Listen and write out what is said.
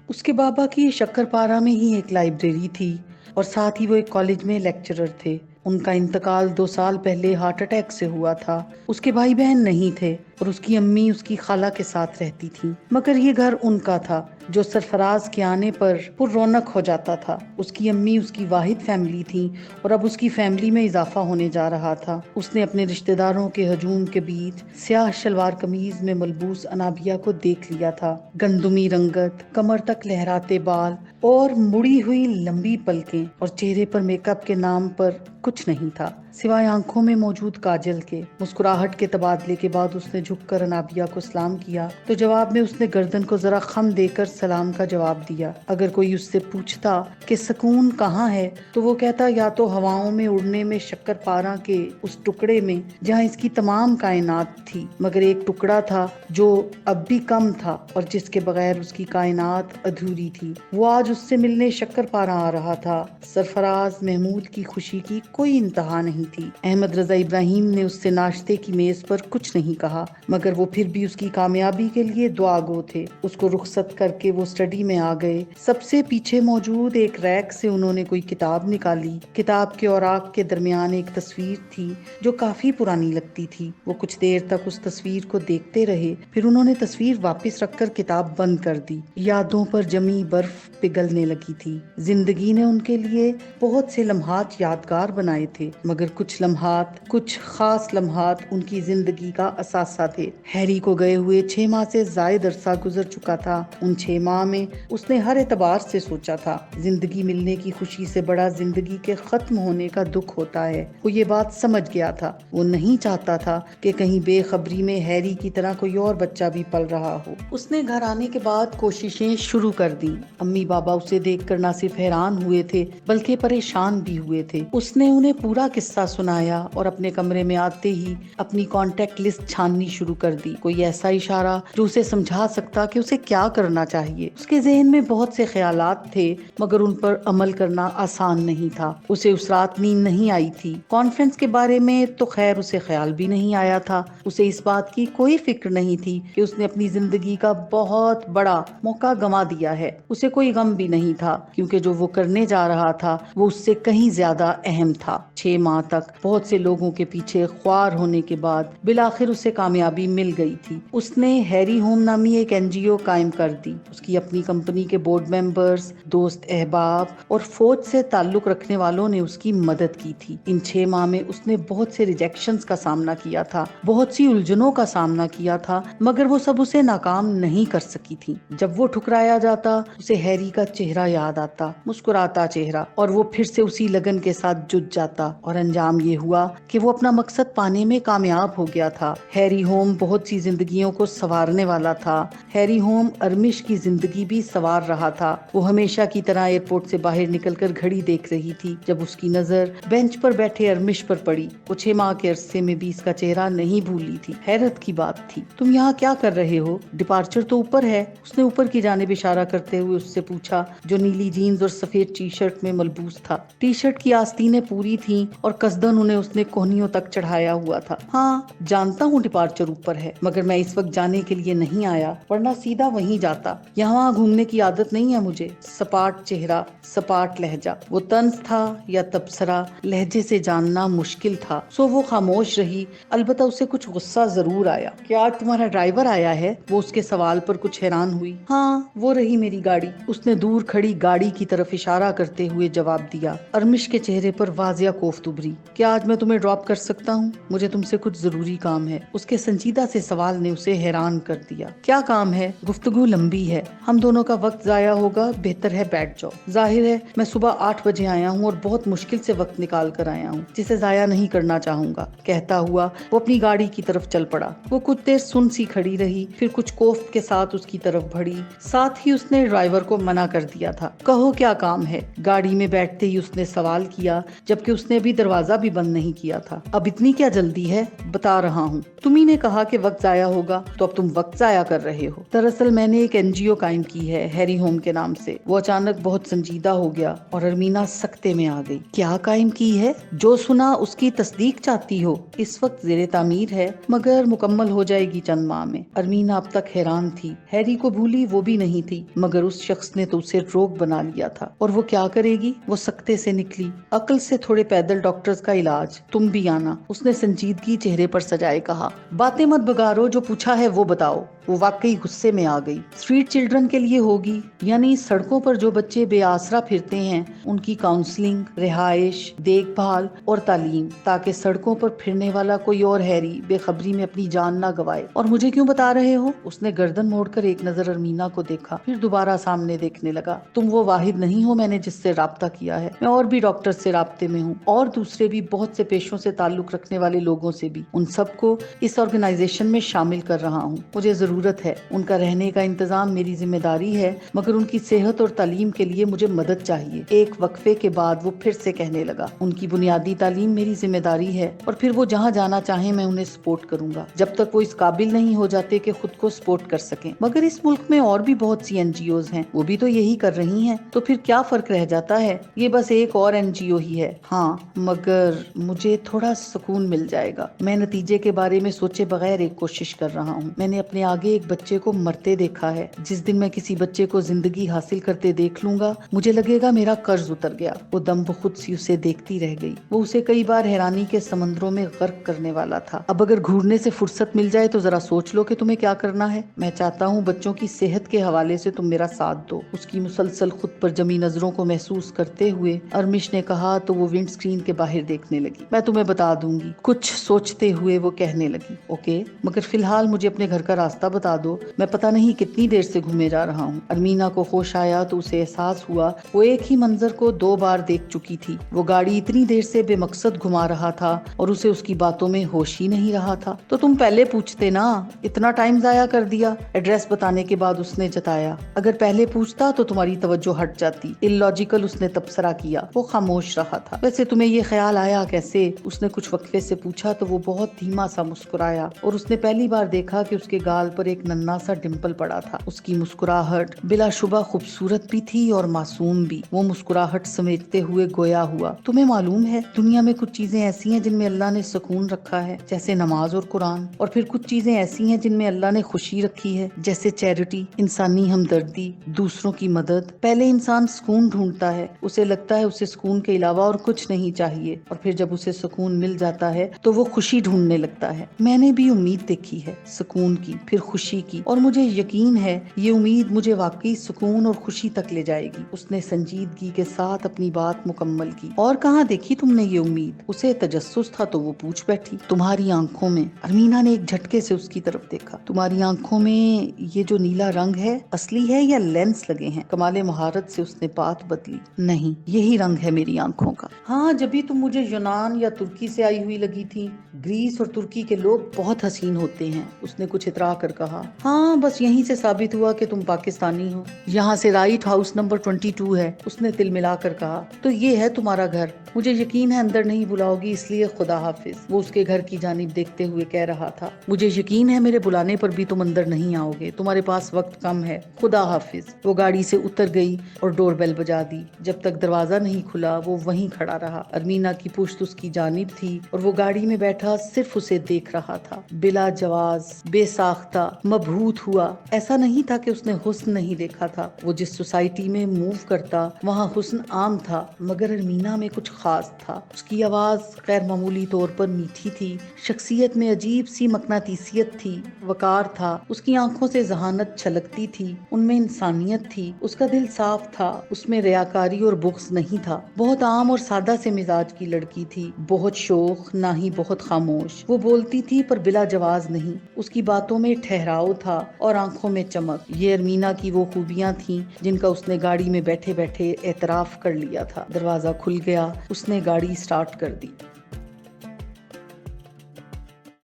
اس کے بابا کی شکرپارہ میں ہی ایک لائبریری تھی اور ساتھ ہی وہ ایک کالج میں لیکچرر تھے۔ ان کا انتقال 2 سال پہلے ہارٹ اٹیک سے ہوا تھا۔ اس کے بھائی بہن نہیں تھے اور اس کی امی اس کی خالہ کے ساتھ رہتی تھی، مگر یہ گھر ان کا تھا جو سرفراز کے آنے پر پر رونق ہو جاتا تھا۔ اس کی امی اس کی واحد فیملی تھی اور اب اس کی فیملی میں اضافہ ہونے جا رہا تھا۔ اس نے اپنے رشتہ داروں کے ہجوم کے بیچ سیاہ شلوار قمیض میں ملبوس انابیہ کو دیکھ لیا تھا۔ گندمی رنگت، کمر تک لہراتے بال اور مڑی ہوئی لمبی پلکیں، اور چہرے پر میک اپ کے نام پر کچھ نہیں تھا سوائے آنکھوں میں موجود کاجل کے۔ مسکراہٹ کے تبادلے کے بعد اس نے جھک کر انابیہ کو سلام کیا تو جواب میں اس نے گردن کو ذرا خم دے کر سلام کا جواب دیا۔ اگر کوئی اس سے پوچھتا کہ سکون کہاں ہے تو وہ کہتا یا تو ہواؤں میں اڑنے میں شکرپارہ کے اس ٹکڑے میں جہاں اس کی تمام کائنات تھی، مگر ایک ٹکڑا تھا جو اب بھی کم تھا اور جس کے بغیر اس کی کائنات ادھوری تھی۔ وہ آج اس سے ملنے شکرپارہ آ رہا تھا۔ سرفراز محمود کی خوشی کی کوئی انتہا نہیں تھی۔ احمد رضا ابراہیم نے اس سے ناشتے کی میز پر کچھ نہیں کہا، مگر وہ پھر بھی اس کی کامیابی کے لیے دعا گو تھے۔ اس کو رخصت کر کے وہ اسٹڈی میں آ گئے۔ سب سے پیچھے موجود ایک ریک سے انہوں نے کوئی کتاب نکالی۔ کتاب کے اوراق کے درمیان ایک تصویر تھی جو کافی پرانی لگتی تھی۔ وہ کچھ دیر تک اس تصویر کو دیکھتے رہے، پھر انہوں نے تصویر واپس رکھ کر کتاب بند کر دی۔ یادوں پر جمی برف پگھلنے لگی تھی۔ زندگی نے ان کے لیے بہت سے لمحات یادگار بنائے تھے، مگر کچھ خاص لمحات ان کی زندگی کا اثاثہ تھے۔ ہیری کو گئے ہوئے 6 ماہ سے زائد عرصہ گزر چکا تھا۔ ان 6 ماہ میں اس نے ہر اعتبار سے سوچا تھا، زندگی ملنے کی خوشی سے بڑا زندگی کے ختم ہونے کا دکھ ہوتا ہے۔ وہ یہ بات سمجھ گیا تھا۔ وہ نہیں چاہتا تھا کہ کہیں بے خبری میں ہیری کی طرح کوئی اور بچہ بھی پل رہا ہو۔ اس نے گھر آنے کے بعد کوششیں شروع کر دیں۔ امی بابا اسے دیکھ کر نہ صرف حیران ہوئے تھے بلکہ پریشان بھی ہوئے تھے۔ اس نے انہیں پورا قصہ سنایا اور اپنے کمرے میں آتے ہی اپنی کانٹیکٹ لسٹ چھاننی شروع کر دی۔ کوئی ایسا اشارہ جو اسے سمجھا سکتا کہ اسے کیا کرنا چاہیے۔ اس کے ذہن میں بہت سے خیالات تھے مگر ان پر عمل کرنا آسان نہیں تھا۔ اسے اس رات نیند نہیں آئی تھی۔ کانفرنس کے بارے میں تو خیر اسے خیال بھی نہیں آیا تھا۔ اسے اس بات کی کوئی فکر نہیں تھی کہ اس نے اپنی زندگی کا بہت بڑا موقع گنوا دیا ہے۔ اسے کوئی غم بھی نہیں تھا کیونکہ جو وہ کرنے جا رہا تھا وہ اس سے کہیں زیادہ اہم تھا۔ 6 ماہ تک بہت سے لوگوں کے پیچھے خوار ہونے کے بعد بالآخر اسے کامیابی مل گئی تھی۔ اس نے ہیری ہوم نامی ایک NGO قائم کر دی۔ اس کی اپنی کمپنی کے بورڈ ممبرز، دوست احباب اور فوج سے تعلق رکھنے والوں نے اس کی مدد کی تھی۔ ان 6 ماہ میں اس نے بہت سے ریجیکشنز کا سامنا کیا تھا، بہت سی الجھنوں کا سامنا کیا تھا، مگر وہ سب اسے ناکام نہیں کر سکی تھی۔ جب وہ ٹھکرایا جاتا اسے ہیری کا چہرہ یاد آتا، مسکراتا چہرہ، اور وہ پھر سے اسی لگن کے ساتھ جٹ جاتا، اور انجام یہ ہوا کہ وہ اپنا مقصد پانے میں کامیاب ہو گیا تھا۔ ہیری ہوم بہت سی زندگیوں کو سنوارنے والا تھا۔ ہیری ہوم ارمش کی زندگی بھی سنوار رہا تھا۔ وہ ہمیشہ کی طرح ایئرپورٹ سے باہر نکل کر گھڑی دیکھ رہی تھی جب اس کی نظر بینچ پر بیٹھے ارمش پر پڑی۔ وہ 6 ماہ کے عرصے میں بھی اس کا چہرہ نہیں بھولی تھی۔ حیرت کی بات تھی، تم یہاں کیا کر رہے ہو؟ ڈپارچر تو اوپر ہے، اس نے اوپر کی جانب اشارہ کرتے ہوئے اس سے پوچھا، جو نیلی جینز اور سفید ٹی شرٹ میں ملبوس تھا۔ ٹی شرٹ کی آستینیں پوری تھیں اور قصدن انہیں اس نے کوہنیوں تک چڑھایا ہوا تھا۔ ہاں جانتا ہوں ڈپارچر اوپر ہے، مگر میں اس وقت جانے کے لیے نہیں آیا، ورنہ سیدھا وہیں جاتا۔ یہاں گھومنے کی عادت نہیں ہے مجھے۔ سپاٹ چہرہ، سپاٹ لہجہ، وہ طنز تھا یا تبصرہ، لہجے سے جاننا مشکل تھا۔ سو وہ خاموش رہی، البتہ اسے کچھ غصہ ضرور آیا۔ کیا آج تمہارا ڈرائیور آیا ہے؟ وہ اس کے سوال پر کچھ حیران ہوئی۔ ہاں وہ رہی میری گاڑی، اس نے دور کھڑی گاڑی کی طرف اشارہ کرتے ہوئے جواب دیا۔ ارمش کے چہرے پر واضح کوفت ابھری۔ کیا آج میں تمہیں ڈراپ کر سکتا ہوں؟ مجھے تم سے کچھ ضروری کام ہے۔ اس کے سنجیدہ سے سوال نے اسے حیران کر دیا۔ کیا کام ہے؟ گفتگو لمبی ہے، ہم دونوں کا وقت ضائع ہوگا، بہتر ہے بیٹھ جاؤ۔ ظاہر ہے میں صبح 8 بجے آیا ہوں اور بہت مشکل سے وقت نکال کر آیا ہوں، جسے ضائع نہیں کرنا چاہوں گا۔ کہتا ہوا وہ اپنی گاڑی کی طرف چل پڑا۔ وہ کچھ دیر سن سی کھڑی رہی، پھر کچھ کوفت کے ساتھ اس کی طرف بڑھی۔ ساتھ ہی اس نے ڈرائیور کو منع کر دیا تھا۔ کہو کیا کام ہے؟ گاڑی میں بیٹھتے ہی اس نے سوال کیا، جبکہ اس نے بھی دروازے दरवाजा भी बंद नहीं किया था। अब इतनी क्या जल्दी है, बता रहा हूँ। तुम ही ने कहा कि वक्त जाया होगा, तो अब तुम वक्त जाया कर रहे हो। दरअसल मैंने एक NGO कायम की है, हैरी होम के नाम से। वो अचानक बहुत संजीदा हो गया और अरमीना सख्ते में आ गई। क्या कायम की है? जो सुना उसकी तस्दीक चाहती हो? इस वक्त ज़ेरे तामीर है, मगर मुकम्मल हो जाएगी चंद माह में। अरमीना अब तक हैरान थी। हैरी को भूली वो भी नहीं थी, मगर उस शख्स ने तो उसे रोग बना लिया था। और वो क्या करेगी? वो सख्ते से निकली। अक्ल से थोड़े पैदल डॉक्टर्स का इलाज, तुम भी आना, उसने संजीदगी चेहरे पर सजाए कहा। बातें मत बगारो, जो पूछा है वो बताओ। वो वाकई गुस्से में आ गई। स्ट्रीट चिल्ड्रन के लिए होगी, यानी सड़कों पर जो बच्चे बेआसरा फिरते हैं उनकी काउंसलिंग, रिहाइश, देखभाल और तालीम, ताकि सड़कों पर फिरने वाला कोई और हैरी बेखबरी में अपनी जान ना गवाए। और मुझे क्यों बता रहे हो? उसने गर्दन मोड़कर एक नजर अरमीना को देखा, फिर दोबारा सामने देखने लगा। तुम वो वाहिद नहीं हो मैंने जिससे राब्ता किया है। मैं और भी डॉक्टर से राब्ते में हूँ, और दूसरे भी बहुत से पेशों से ताल्लुक रखने वाले लोगों से भी। उन सबको इस ऑर्गेनाइजेशन में शामिल कर रहा हूँ। मुझे जरूरत है, उनका रहने का इंतजाम मेरी जिम्मेदारी है, मगर उनकी सेहत और तालीम के लिए मुझे मदद चाहिए। एक वक्फे के बाद वो फिर से कहने लगा, उनकी बुनियादी तालीम मेरी जिम्मेदारी है, और फिर वो जहाँ जाना चाहे मैं उन्हें सपोर्ट करूंगा, जब तक वो इस काबिल नहीं हो जाते कि खुद को सपोर्ट कर सकें। मगर इस मुल्क में और भी बहुत सी NGOs हैं, वो भी तो यही कर रही हैं, तो फिर क्या फर्क रह जाता है? ये बस एक और NGO ही है। हाँ, मगर मुझे थोड़ा सुकून मिल जाएगा। मैं नतीजे के बारे में सोचे बगैर एक कोशिश कर रहा हूँ। मैंने अपने आगे एक बच्चे को मरते देखा है। जिस दिन मैं किसी बच्चे को जिंदगी हासिल करते देख लूंगा, मुझे लगेगा मेरा कर्ज उतर गया। वो दम खुद सी उसे देखती रह गई। वो उसे कई बार हैरानी के समंदरों में गर्क करने वाला था। अब अगर घूरने से फुर्सत मिल जाए तो जरा सोच लो कि तुम्हें क्या करना है। मैं चाहता हूँ बच्चों की सेहत के हवाले से तुम मेरा साथ दो। उसकी मुसलसल खुद पर जमी नजरों को महसूस करते हुए अरमिश ने कहा तो वो विंड स्क्रीन के बाहर देखने लगी। मैं तुम्हें बता दूंगी, कुछ सोचते हुए वो कहने लगी। ओके, मगर फिलहाल मुझे अपने घर का रास्ता बता दो। मैं पता नहीं कितनी देर से घूमे जा रहा हूँ। अरमीना को होश आया तो उसे एहसास हुआ वो एक ही मंजर को 2 बार देख चुकी थी। वो गाड़ी इतनी देर से बेमकसद घुमा रहा था और उसे उसकी बातों में होश ही नहीं रहा था। तो तुम पहले पूछते ना, इतना टाइम जाया कर दिया। एड्रेस बताने के बाद उसने जताया, अगर पहले पूछता तो तुम्हारी तवज्जो हट जाती। इलॉजिकल उसने तबसरा किया। वो खामोश रहा था। वैसे तुम्हें ये ख्याल आया कैसे? उसने कुछ वक्फे से पूछा तो वो बहुत धीमा सा मुस्कुराया और उसने पहली बार देखा कि उसके गाल पर एक नन्हा सा डिम्पल पड़ा था। उसकी मुस्कुराहट बिलाशुबा खूबसूरत भी थी और मासूम भी। वो मुस्कुराहट समेटते हुए गोया हुआ, तुम्हें मालूम है दुनिया में कुछ चीजें ऐसी हैं जिनमें अल्लाह ने सुकून रखा है, जैसे नमाज और कुरान, और फिर कुछ चीजें ऐसी हैं जिनमें अल्लाह ने खुशी रखी है, जैसे चैरिटी, इंसानी हमदर्दी, दूसरों की मदद। पहले इंसान सुकून ढूंढता है, उसे लगता है उसे सुकून के अलावा और कुछ नहीं चाहिए, और फिर जब उसे सुकून मिल जाता है तो वो खुशी ढूंढने लगता है। मैंने भी उम्मीद देखी है, सुकून की, फिर खुशी की, और मुझे यकीन है ये उम्मीद मुझे वाकई सुकून और खुशी तक ले जाएगी। उसने संजीदगी के साथ अपनी बात मुकम्मल की। और कहाँ देखी तुमने ये उम्मीद? उसे तजस्सुस था तो वो पूछ बैठी। तुम्हारी आंखों में। अरमीना ने एक झटके से उसकी तरफ देखा। तुम्हारी आंखों में ये जो नीला रंग है असली है या लेंस लगे हैं? कमाले महारत से उसने बात बदली। नहीं, यही रंग है मेरी आंखों का। हाँ, जब भी तुम मुझे यूनान या तुर्की से आई हुई लगी थी। ग्रीस और तुर्की के लोग बहुत हसीन होते हैं, उसने कुछ इतरा कर कहा। हाँ, बस यहीं से साबित हुआ कि तुम पाकिस्तानी हो। यहाँ से राइट हाउस नंबर 22 है, उसने तिल मिलाकर कहा। तो ये है तुम्हारा घर। मुझे यकीन है अंदर नहीं बुलाओगी, इसलिए खुदा हाफिज। वो उसके घर की जानिब देखते हुए कह रहा था। मुझे यकीन है मेरे बुलाने पर भी तुम अंदर नहीं आओगे, तुम्हारे पास वक्त कम है। खुदा हाफिज। वो गाड़ी से उतर गई और डोरबेल बजा दी। जब तक दरवाजा नहीं खुला वो वहीं खड़ा रहा। अरमीना की पुश्त उसकी जानिब थी और वो गाड़ी में बैठा सिर्फ उसे देख रहा था, बिला जवाज, बेसाख्ता, मबहूत हुआ। ऐसा नहीं था कि उसने हुस्न नहीं देखा था। वो जिस सोसाइटी में मूव करता वहाँ हुस्न आम था, मगर अरमीना में कुछ खास था। उसकी आवाज गैर मामूली तौर पर मीठी थी, शख्सियत में अजीब सी मकनातीसियत थी, वकार था। उसकी आंखों से जहानत छलकती थी, उनमें इंसानियत थी। उसका दिल साफ था, उसमें रियाकारी और बुग़्ज़ नहीं था। बहुत आम और सादा से मिजाज की लड़की थी, बहुत शोख ना ही बहुत खामोश। वो बोलती थी पर बिला जवाज नहीं। उसकी बातों में ठहराव था और आंखों में चमक। ये अरमीना की वो खूबियां थीं जिनका उसने गाड़ी में बैठे बैठे एतराफ कर लिया था। दरवाजा खुल गया, उसने गाड़ी स्टार्ट कर दी।